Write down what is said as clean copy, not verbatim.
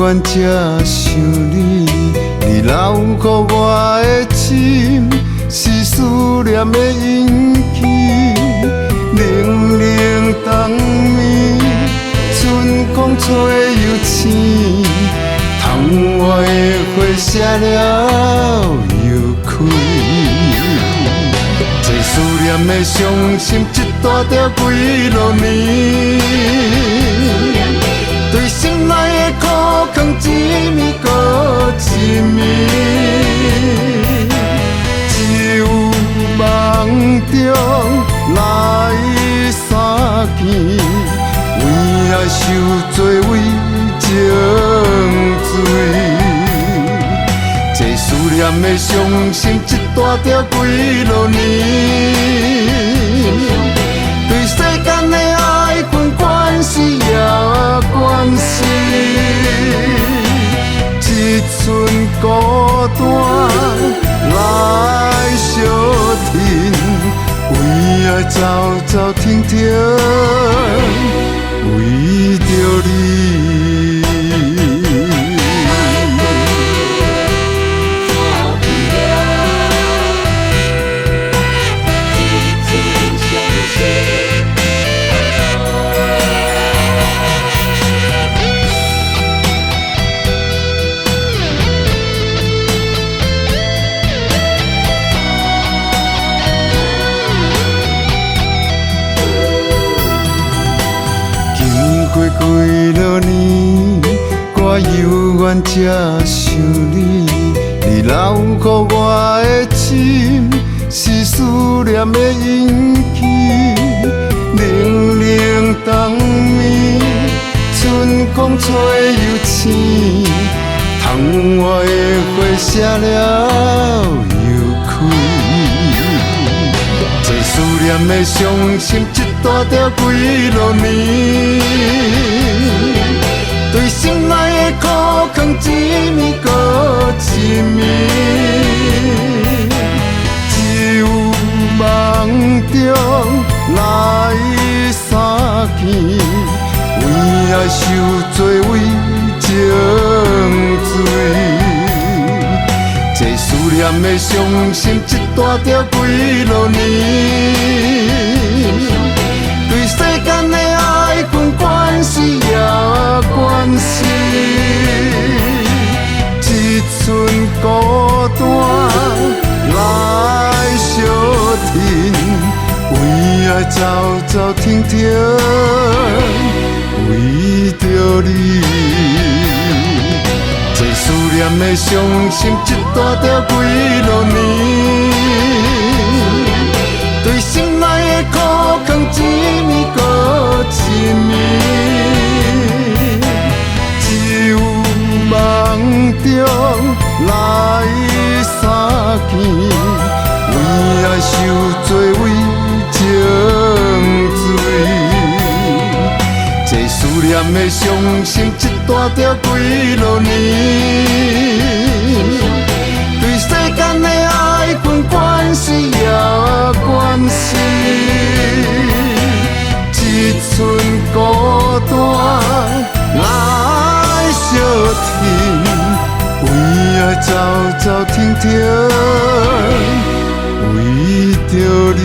愿才想你，你留予我的心是思念的印记。冷冷冬暝，春光吹又醒，窗外的花谢了又开。这思念的伤心，一大条几落年。对心内的苦劝，一暝搁一暝。只有梦中来相见，为爱受做为情罪。这思念的伤心，一大条几落年。对世间的爱恨关系也关系，一寸孤单来相听，为爱走走停停，为着你。过几落年，我犹原才想你，你留予我的心是思念的印记。冷冷冬暝，春光吹又醒，窗外的花谢了又开。这思念的伤心，一大条几落年。对心内的苦劝，一暝搁一暝。只有梦中来相见，为爱受做为情罪。这思念的伤心，一大条几落年。对世间的爱恨关系也关系，一寸孤单来相听，为爱走走停停，为着你。这思念的伤心，一大条几落年。对心内的苦劝，一暝搁一暝。只有梦中来相见，为爱受做为情罪。这思念的伤心，一大条几落年。对世间的爱恨关系也关系，一寸孤单来相听，为爱走走停停，为着你。